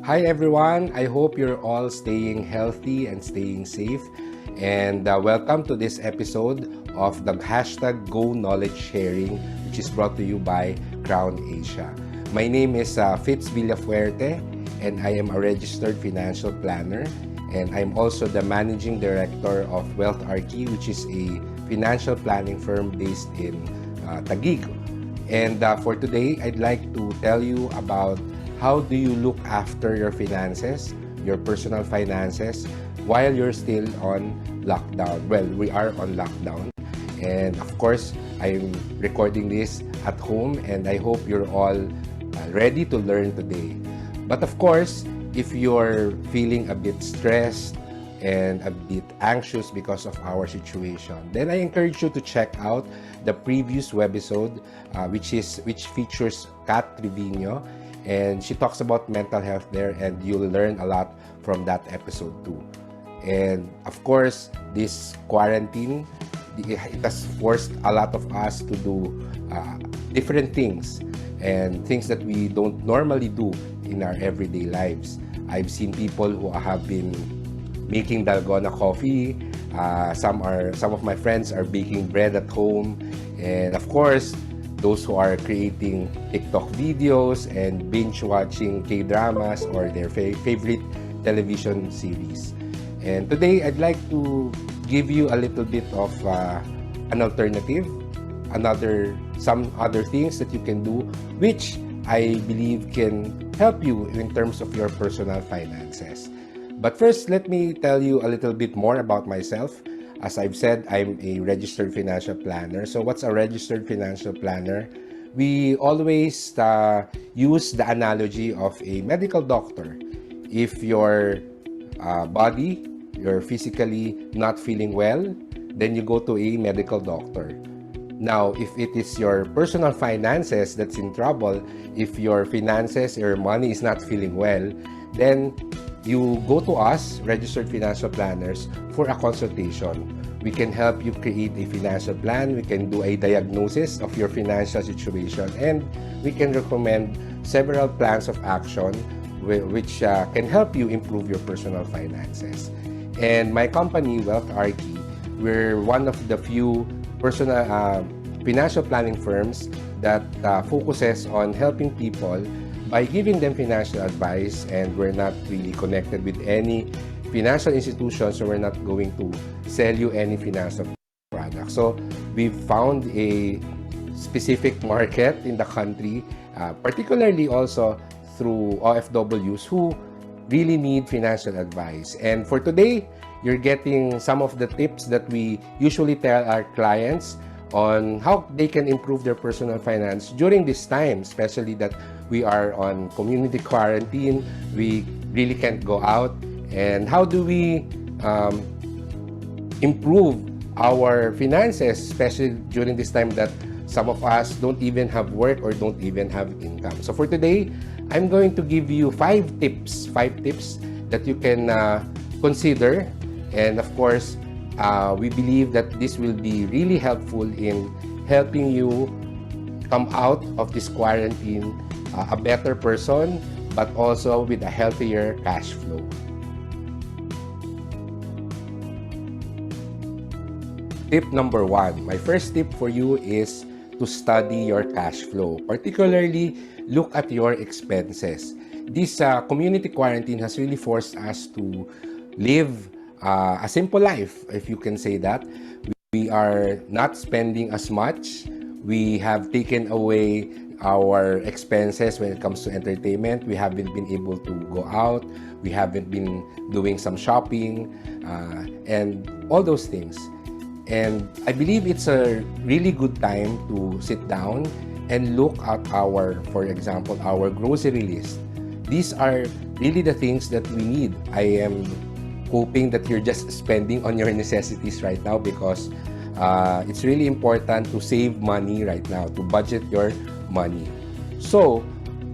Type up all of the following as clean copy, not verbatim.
Hi everyone, I hope you're all staying healthy and staying safe. And welcome to this episode of the hashtag Go Knowledge Sharing, which is brought to you by Crown Asia. My name is Fitz Villafuerte, and I am a registered financial planner. And I'm also the managing director of Wealth Archie, which is a financial planning firm based in Taguig. And for today, I'd like to tell you about how do you look after your finances, your personal finances, while you're still on lockdown. Well, we are on lockdown. And of course, I'm recording this at home and I hope you're all ready to learn today. But of course, if you're feeling a bit stressed and a bit anxious because of our situation, then I encourage you to check out the previous webisode, which features Kat Trevino, and she talks about mental health there, and you'll learn a lot from that episode too. And of course, this quarantine, it has forced a lot of us to do different things and things that we don't normally do in our everyday lives. I've seen people who have been making dalgona coffee. Some of my friends are baking bread at home, and of course, those who are creating TikTok videos and binge watching K-dramas or their favorite television series. And today, I'd like to give you a little bit of an alternative, some other things that you can do, which I believe can help you in terms of your personal finances. But first, let me tell you a little bit more about myself. As I've said, I'm a registered financial planner. So what's a registered financial planner? We always use the analogy of a medical doctor. If your body, you're physically not feeling well, then you go to a medical doctor. Now, if it is your personal finances that's in trouble, if your finances, your money is not feeling well, then you go to us, registered financial planners, for a consultation. We can help you create a financial plan. We can do a diagnosis of your financial situation, and we can recommend several plans of action which can help you improve your personal finances. And my company, Wealth Archie, we're one of the few personal financial planning firms that focuses on helping people by giving them financial advice, and we're not really connected with any financial institutions, so we're not going to sell you any financial product. So we've found a specific market in the country, particularly also through OFWs who really need financial advice. And for today, you're getting some of the tips that we usually tell our clients on how they can improve their personal finance during this time, especially that we are on community quarantine, we really can't go out. And how do we improve our finances, especially during this time that some of us don't even have work or don't even have income. So for today, I'm going to give you five tips that you can consider. And of course, we believe that this will be really helpful in helping you come out of this quarantine a better person, but also with a healthier cash flow. Tip number one. My first tip for you is to study your cash flow. Particularly, look at your expenses. This community quarantine has really forced us to live a simple life, if you can say that. We are not spending as much. We have taken away our expenses when it comes to entertainment. We haven't been able to go out. We haven't been doing some shopping and all those things. And I believe it's a really good time to sit down and look at for example, our grocery list. These are really the things that we need. I am hoping that you're just spending on your necessities right now, because it's really important to save money right now, to budget your money. So,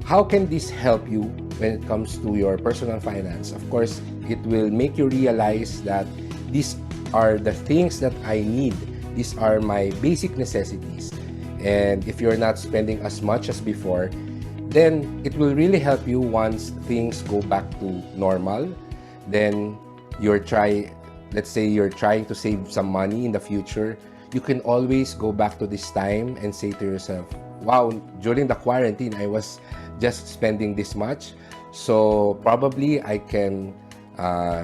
how can this help you when it comes to your personal finance? Of course, it will make you realize that these are the things that I need. These are my basic necessities. And if you're not spending as much as before, then it will really help you once things go back to normal. Then let's say you're trying to save some money in the future, you can always go back to this time and say to yourself, wow, during the quarantine, I was just spending this much. So probably I can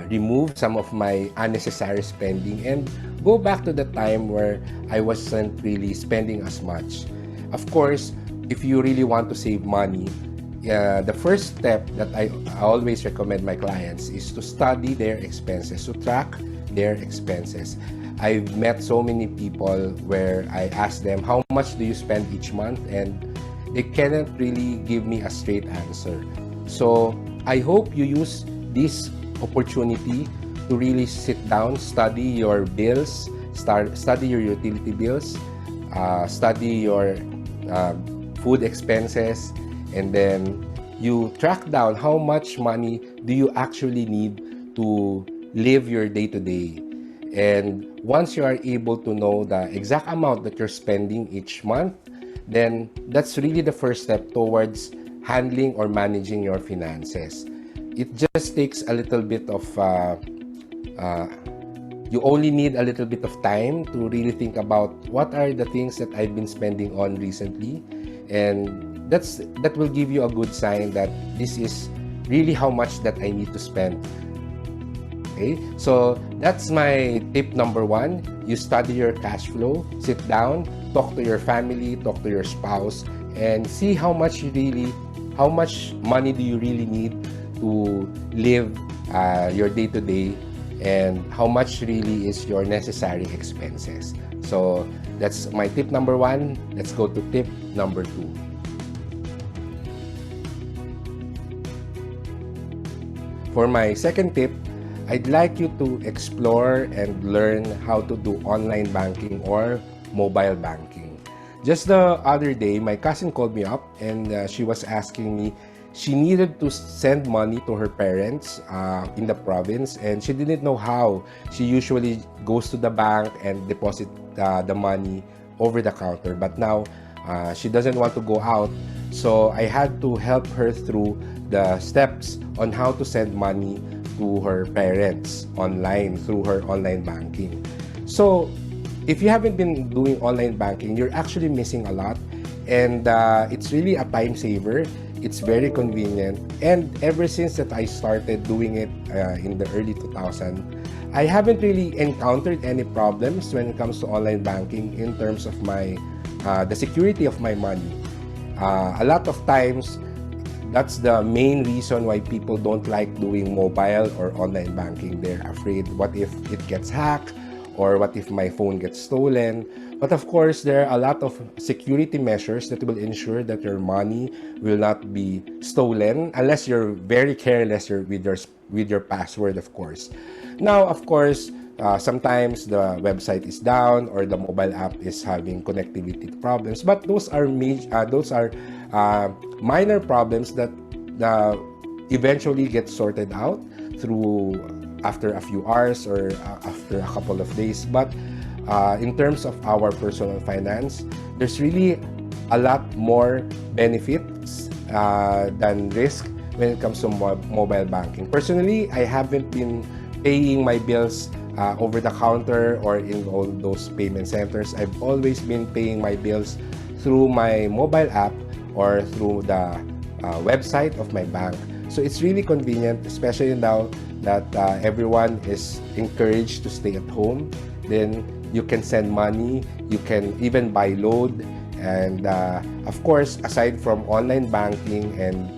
remove some of my unnecessary spending and go back to the time where I wasn't really spending as much. Of course, if you really want to save money, the first step that I always recommend my clients is to study their expenses, to track their expenses. I've met so many people where I ask them, how much do you spend each month? And they cannot really give me a straight answer. So I hope you use this opportunity to really sit down, study your bills, study your utility bills, study your food expenses, and then you track down how much money do you actually need to live your day-to-day. And once you are able to know the exact amount that you're spending each month, then that's really the first step towards handling or managing your finances. It just takes a little bit of, you only need a little bit of time to really think about what are the things that I've been spending on recently. And that will give you a good sign that this is really how much that I need to spend. Okay, so that's my tip number one. You study your cash flow, sit down, talk to your family, talk to your spouse, and see how much money do you really need to live your day-to-day, and how much really is your necessary expenses. So that's my tip number one. Let's go to tip number two. For my second tip, I'd like you to explore and learn how to do online banking or mobile banking. Just the other day, my cousin called me up and she was asking me, she needed to send money to her parents in the province, and she didn't know how. She usually goes to the bank and deposit the money over the counter, but now she doesn't want to go out. So I had to help her through the steps on how to send money to her parents online through her online banking. So if you haven't been doing online banking, you're actually missing a lot, and it's really a time saver. It's very convenient, and ever since that I started doing it in the early 2000s, I haven't really encountered any problems when it comes to online banking in terms of my the security of my money. A lot of times, that's the main reason why people don't like doing mobile or online banking. They're afraid, what if it gets hacked, or what if my phone gets stolen? But of course, there are a lot of security measures that will ensure that your money will not be stolen unless you're very careless with your password, of course. Now, of course, sometimes the website is down or the mobile app is having connectivity problems, but those are minor problems that eventually get sorted out through after a few hours or after a couple of days. But in terms of our personal finance, there's really a lot more benefits than risk when it comes to mobile banking. Personally, I haven't been paying my bills over the counter or in all those payment centers. I've always been paying my bills through my mobile app or through the website of my bank. So it's really convenient, especially now that everyone is encouraged to stay at home. Then you can send money, you can even buy load, and of course, aside from online banking and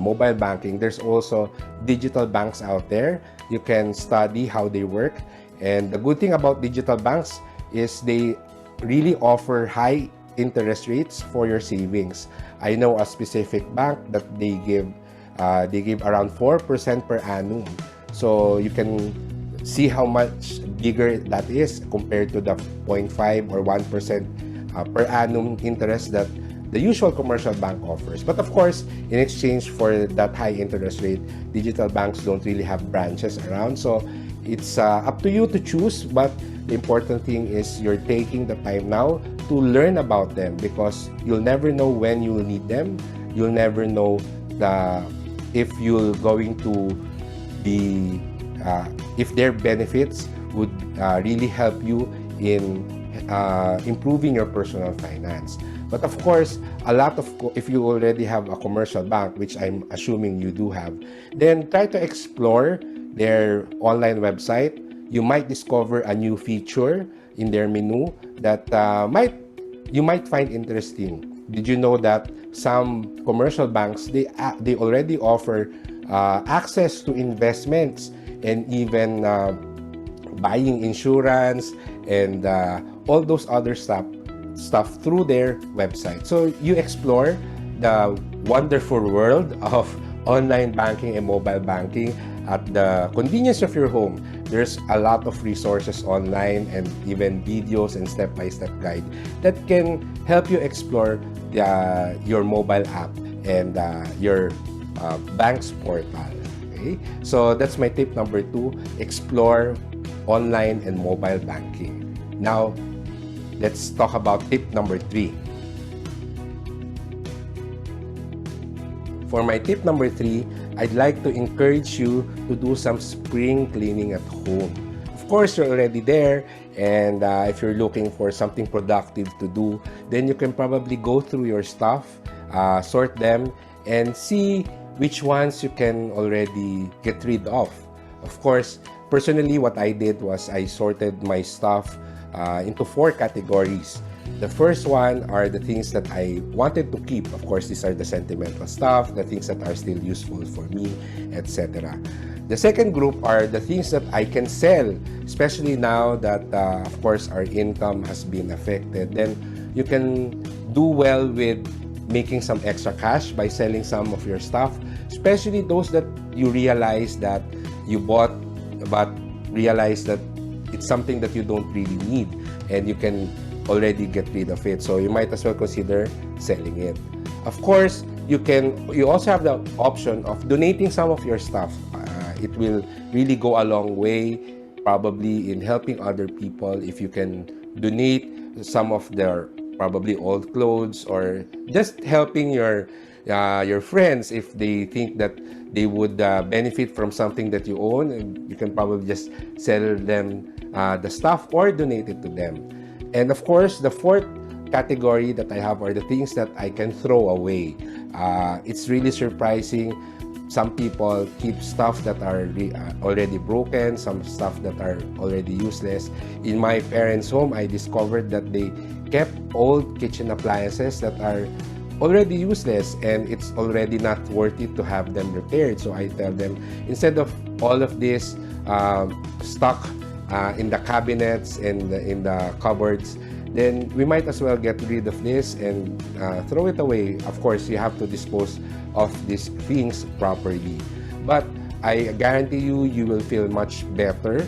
mobile banking, there's also digital banks out there. You can study how they work, and the good thing about digital banks is they really offer high interest rates for your savings. I know a specific bank that they give around 4% per annum. So you can see how much bigger that is compared to the 0.5 or 1% per annum interest that the usual commercial bank offers. But of course, in exchange for that high interest rate, digital banks don't really have branches around. So it's up to you to choose, but the important thing is you're taking the time now to learn about them, because you'll never know when you will need them. you'll never know if you're going to be if their benefits would really help you in improving your personal finance. But of course, if you already have a commercial bank, which I'm assuming you do have, then try to explore their online website. You might discover a new feature in their menu that you might find interesting. Did you know that some commercial banks, they already offer access to investments and even buying insurance and all those other stuff through their website. So you explore the wonderful world of online banking and mobile banking at the convenience of your home. There's a lot of resources online and even videos and step-by-step guide that can help you explore your mobile app and your bank's portal. Okay? So that's my tip number 2, explore online and mobile banking. Now, let's talk about tip number 3. For my tip number 3, I'd like to encourage you to do some spring cleaning at home. Of course, you're already there, and if you're looking for something productive to do, then you can probably go through your stuff, sort them, and see which ones you can already get rid of. Of course, personally, what I did was I sorted my stuff into 4 categories. The first one are the things that I wanted to keep. Of course, these are the sentimental stuff, the things that are still useful for me, etc. The second group are the things that I can sell, especially now that, of course, our income has been affected. Then you can do well with making some extra cash by selling some of your stuff, especially those that you realize that you bought but realize that it's something that you don't really need and you can already get rid of it. So you might as well consider selling it. Of course, you also have the option of donating some of your stuff. It will really go a long way probably in helping other people if you can donate some of their probably old clothes, or just helping your friends if they think that they would benefit from something that you own, and you can probably just sell them the stuff or donate it to them. And of course, the fourth category that I have are the things that I can throw away. It's really surprising. Some people keep stuff that are already broken, some stuff that are already useless. In my parents' home, I discovered that they kept old kitchen appliances that are already useless and it's already not worth it to have them repaired. So I tell them, instead of all of this stuck in the cabinets and in the cupboards, then we might as well get rid of this and throw it away. Of course, you have to dispose of these things properly. But I guarantee you, you will feel much better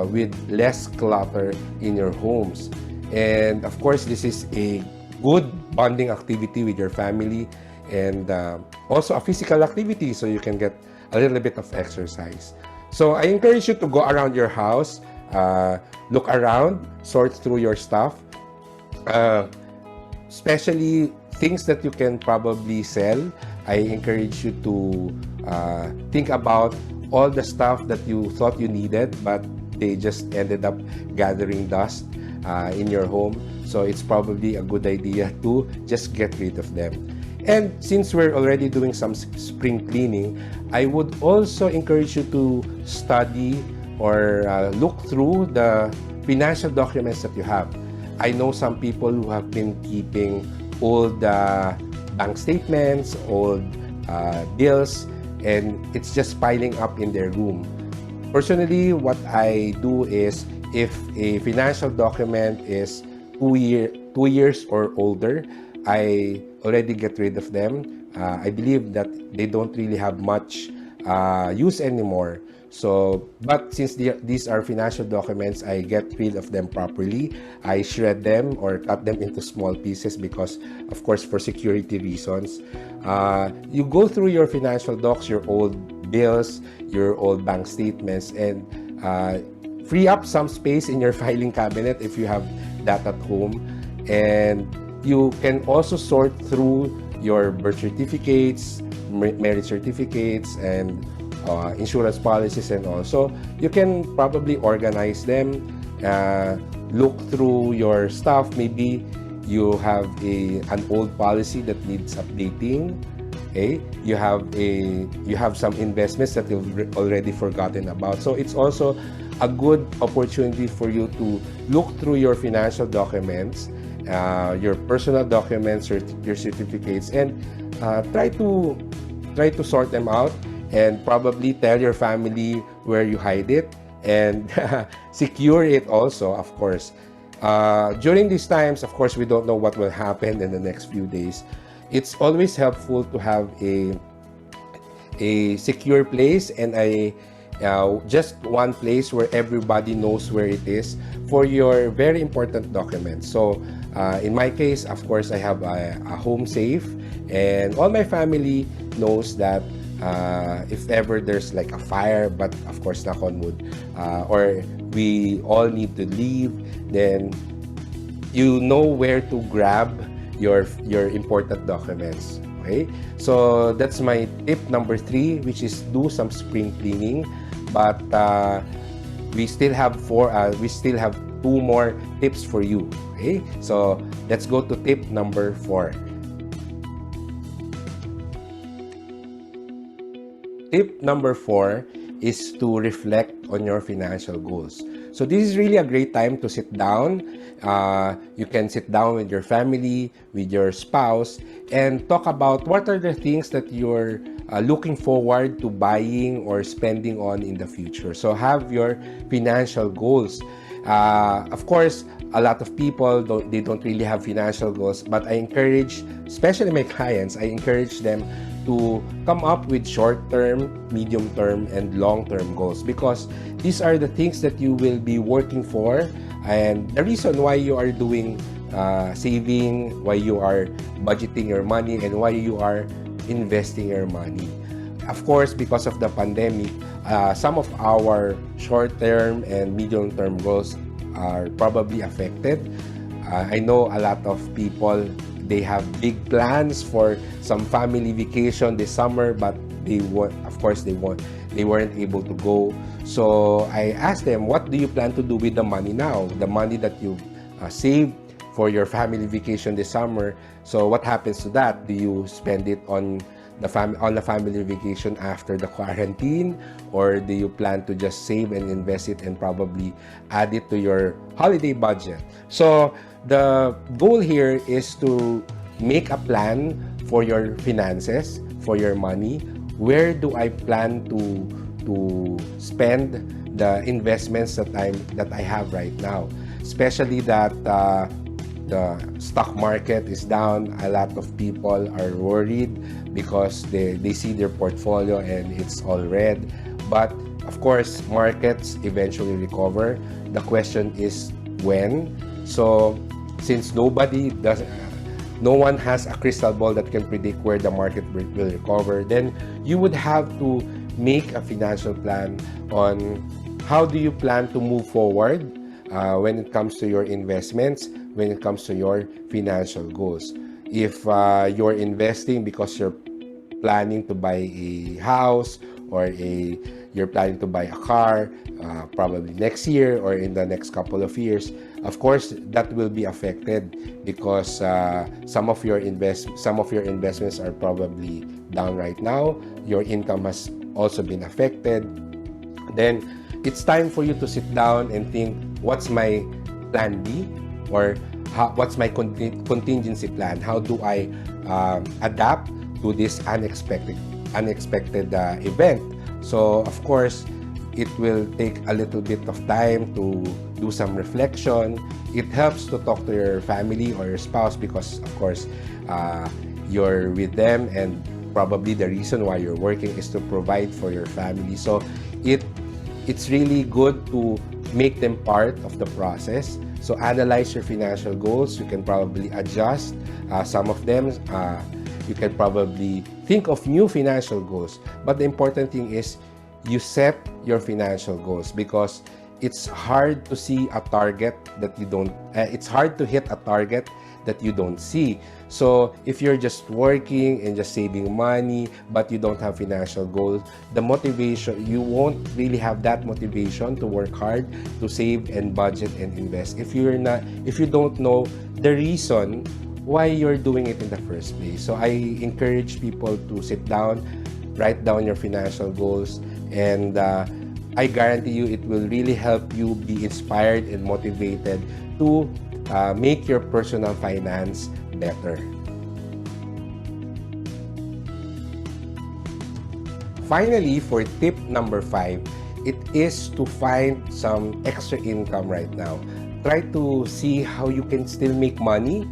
with less clutter in your homes. And of course, this is a good bonding activity with your family and also a physical activity, so you can get a little bit of exercise. So I encourage you to go around your house, look around, sort through your stuff, especially things that you can probably sell. I encourage you to think about all the stuff that you thought you needed, but they just ended up gathering dust in your home. So it's probably a good idea to just get rid of them. And since we're already doing some spring cleaning, I would also encourage you to study or look through the financial documents that you have. I know some people who have been keeping old bank statements, old bills, and it's just piling up in their room. Personally, what I do is, if a financial document is 2 years or older, I already get rid of them. I believe that they don't really have much use anymore. So, but since these are financial documents, I get rid of them properly. I shred them or cut them into small pieces because, of course, for security reasons. You go through your financial docs, your old bills, your old bank statements, and free up some space in your filing cabinet if you have that at home. And you can also sort through your birth certificates, marriage certificates, and insurance policies and all. So you can probably organize them, look through your stuff. Maybe you have an old policy that needs updating. Okay, you have some investments that you've already forgotten about. So it's also a good opportunity for you to look through your financial documents, your personal documents, your certificates, and try to sort them out, and probably tell your family where you hide it, and secure it also, of course. During these times, of course, we don't know what will happen in the next few days. It's always helpful to have a secure place and just one place where everybody knows where it is for your very important documents. So in my case, of course, I have a home safe, and all my family knows that if ever there's like a fire, but of course, knock on wood, or we all need to leave, then you know where to grab your important documents. Okay, so that's my tip number 3, which is do some spring cleaning. But we still have 2 more tips for you. Okay, so let's go to tip number 4. Tip number 4 is to reflect on your financial goals. So this is really a great time to sit down. You can sit down with your family, with your spouse, and talk about what are the things that you're looking forward to buying or spending on in the future. So have your financial goals. Of course, a lot of people don't really have financial goals, but I encourage, especially my clients, I encourage them to come up with short-term, medium-term, and long-term goals, because these are the things that you will be working for, and the reason why you are doing saving, why you are budgeting your money, and why you are investing your money. Of course, because of the pandemic, some of our short-term and medium-term goals are probably affected. I know a lot of people, they have big plans for some family vacation this summer, but they weren't able to go. So I asked them, what do you plan to do with the money now? The money that you saved for your family vacation this summer. So what happens to that? Do you spend it on the family vacation after the quarantine, or do you plan to just save and invest it and probably add it to your holiday budget? So the goal here is to make a plan for your finances, for your money. Where do I plan to spend the investments that I have right now? Especially that the stock market is down. A lot of people are worried because they see their portfolio and it's all red. But of course, markets eventually recover. The question is when. So since no one has a crystal ball that can predict where the market will recover, then you would have to make a financial plan on how do you plan to move forward when it comes to your investments, when it comes to your financial goals. If you're investing because you're planning to buy a house, or you're planning to buy a car probably next year or in the next couple of years, of course that will be affected because some of your investments are probably down right now. Your income has also been affected. Then it's time for you to sit down and think, what's my plan B, or what's my contingency plan? How do I adapt to this unexpected event? So of course, it will take a little bit of time to do some reflection. It helps to talk to your family or your spouse because, of course, you're with them, and probably the reason why you're working is to provide for your family. So it's really good to make them part of the process. So analyze your financial goals. You can probably adjust some of them. You can probably think of new financial goals. But the important thing is you set your financial goals, because it's hard to see a target that you don't, it's hard to hit a target that you don't see. So if you're just working and just saving money, but you don't have financial goals, the motivation, you won't really have that motivation to work hard, to save and budget and invest if you don't know the reason why you're doing it in the first place. So I encourage people to sit down, write down your financial goals, and I guarantee you it will really help you be inspired and motivated to make your personal finance better. Finally, for tip number 5, it is to find some extra income right now. Try to see how you can still make money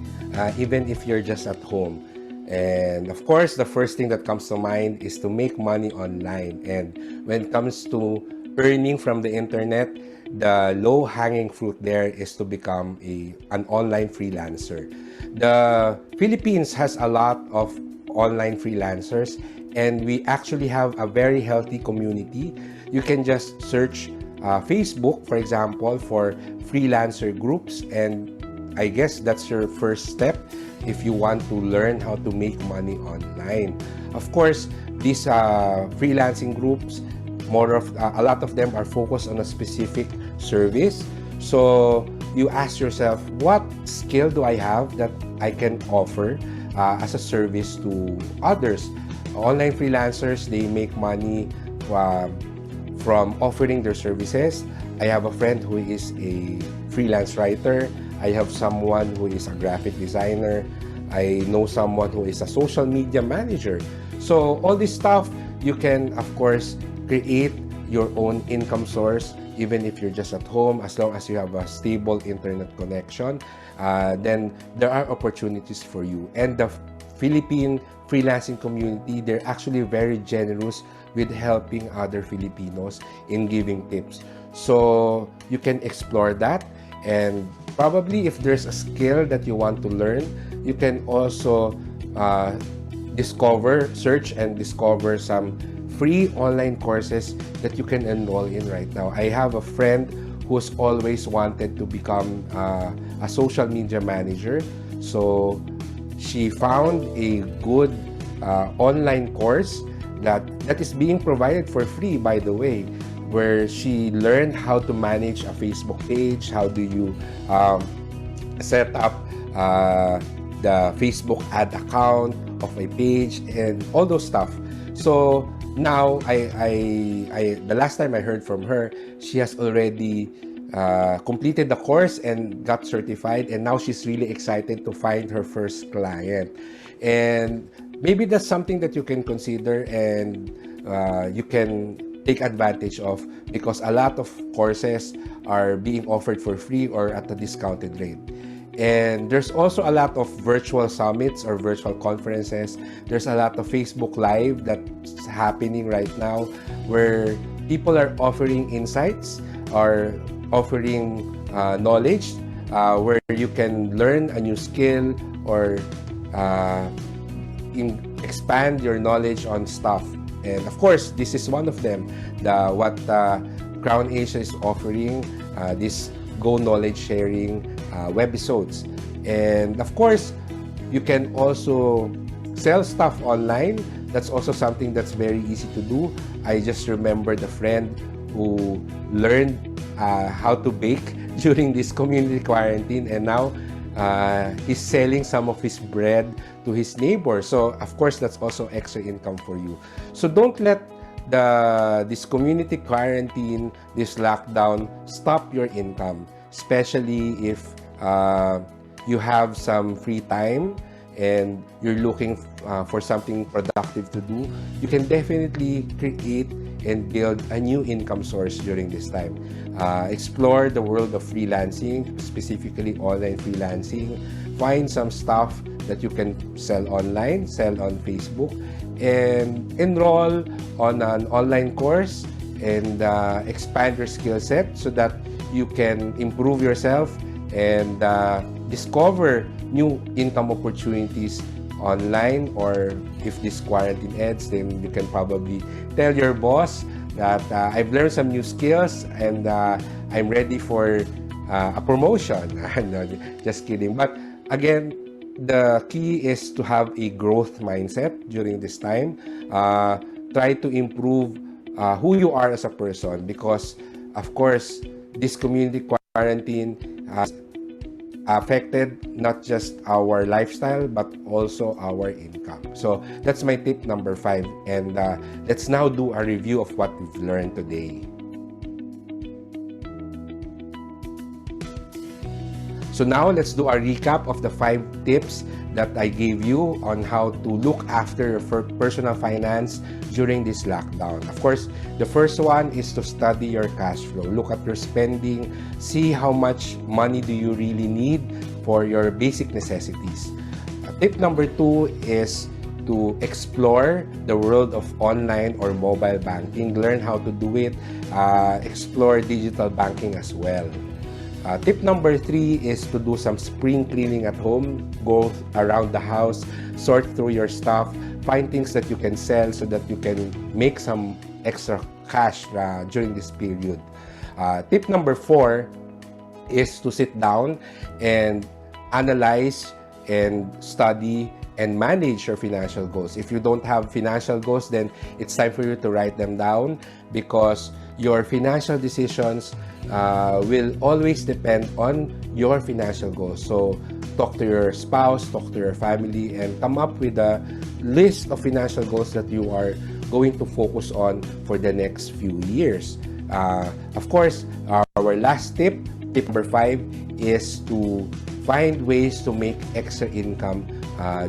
even if you're just at home. And of course, the first thing that comes to mind is to make money online. And when it comes to earning from the internet, the low-hanging fruit there is to become an online freelancer. The Philippines has a lot of online freelancers, and we actually have a very healthy community. You can just search Facebook, for example, for freelancer groups, and I guess that's your first step if you want to learn how to make money online. Of course, these freelancing groups, a lot of them are focused on a specific service. So you ask yourself, what skill do I have that I can offer as a service to others? Online freelancers, they make money from offering their services. I have a friend who is a freelance writer. I have someone who is a graphic designer. I know someone who is a social media manager. So all this stuff, you can, of course, create your own income source even if you're just at home, as long as you have a stable internet connection. Then there are opportunities for you. And the Philippine freelancing community, they're actually very generous with helping other Filipinos in giving tips. So you can explore that, and probably if there's a skill that you want to learn, you can also search and discover some free online courses that you can enroll in right now. I have a friend who's always wanted to become a social media manager. So she found a good online course that is being provided for free, by the way, where she learned how to manage a Facebook page, how do you set up the Facebook ad account of a page, and all those stuff. So now, the last time I heard from her, she has already completed the course and got certified, and now she's really excited to find her first client. And maybe that's something that you can consider, and you can take advantage of, because a lot of courses are being offered for free or at a discounted rate. And there's also a lot of virtual summits or virtual conferences. There's a lot of Facebook Live that's happening right now, where people are offering insights or offering knowledge, where you can learn a new skill or expand your knowledge on stuff. And of course, this is one of them, what Crown Asia is offering, this Go Knowledge Sharing webisodes. And of course, you can also sell stuff online. That's also something that's very easy to do. I just remembered a friend who learned how to bake during this community quarantine, and now he's selling some of his bread to his neighbor. So of course, that's also extra income for you. So don't let this community quarantine, this lockdown, stop your income, especially if you have some free time and you're looking for something productive to do. You can definitely create and build a new income source during this time. Explore the world of freelancing, specifically online freelancing. Find some stuff that you can sell online, sell on Facebook, and enroll on an online course and expand your skill set so that you can improve yourself and discover new income opportunities online. Or if this quarantine ends, then you can probably tell your boss that I've learned some new skills and I'm ready for a promotion. No, just kidding. But again, the key is to have a growth mindset during this time. Try to improve who you are as a person, because, of course, this community quarantine has affected not just our lifestyle but also our income. So that's my tip number 5, and let's now do a review of what we've learned today. So now let's do a recap of the 5 tips that I gave you on how to look after your personal finance during this lockdown. Of course, the first one is to study your cash flow. Look at your spending, see how much money do you really need for your basic necessities. Tip number 2 is to explore the world of online or mobile banking. Learn how to do it. Explore digital banking as well. Tip number 3 is to do some spring cleaning at home. Go around the house, sort through your stuff, find things that you can sell so that you can make some extra cash during this period. Tip number 4 is to sit down and analyze and study and manage your financial goals. If you don't have financial goals, then it's time for you to write them down, because your financial decisions will always depend on your financial goals. So talk to your spouse, talk to your family, and come up with a list of financial goals that you are going to focus on for the next few years. Of course, our last tip number 5, is to find ways to make extra income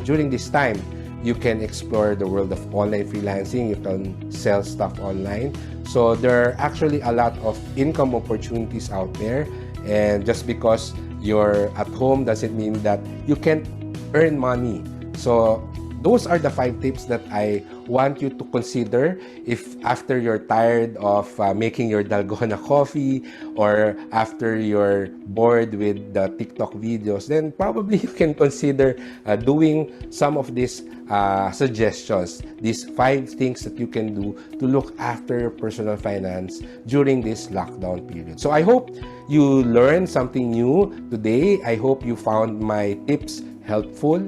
during this time. You can explore the world of online freelancing. You can sell stuff online. So there are actually a lot of income opportunities out there. And just because you're at home doesn't mean that you can't earn money. So those are the 5 tips that I want you to consider if after you're tired of making your dalgona coffee, or after you're bored with the TikTok videos, then probably you can consider doing some of these suggestions, these 5 things that you can do to look after your personal finance during this lockdown period. So I hope you learned something new today. I hope you found my tips helpful.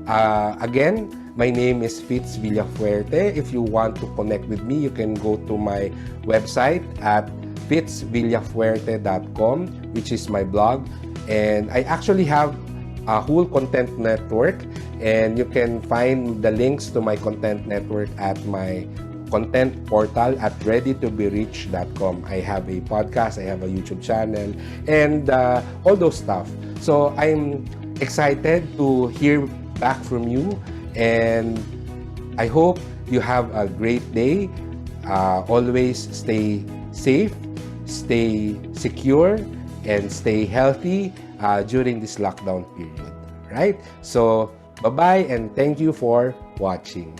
Again, my name is Fitz Villafuerte. If you want to connect with me, you can go to my website at fitzvillafuerte.com, which is my blog. And I actually have a whole content network, and you can find the links to my content network at my content portal at readytoberich.com. I have a podcast, I have a YouTube channel, and all those stuff. So I'm excited to hear back from you, and I hope you have a great day. Always stay safe, stay secure, and stay healthy during this lockdown period. Right? So bye-bye, and thank you for watching.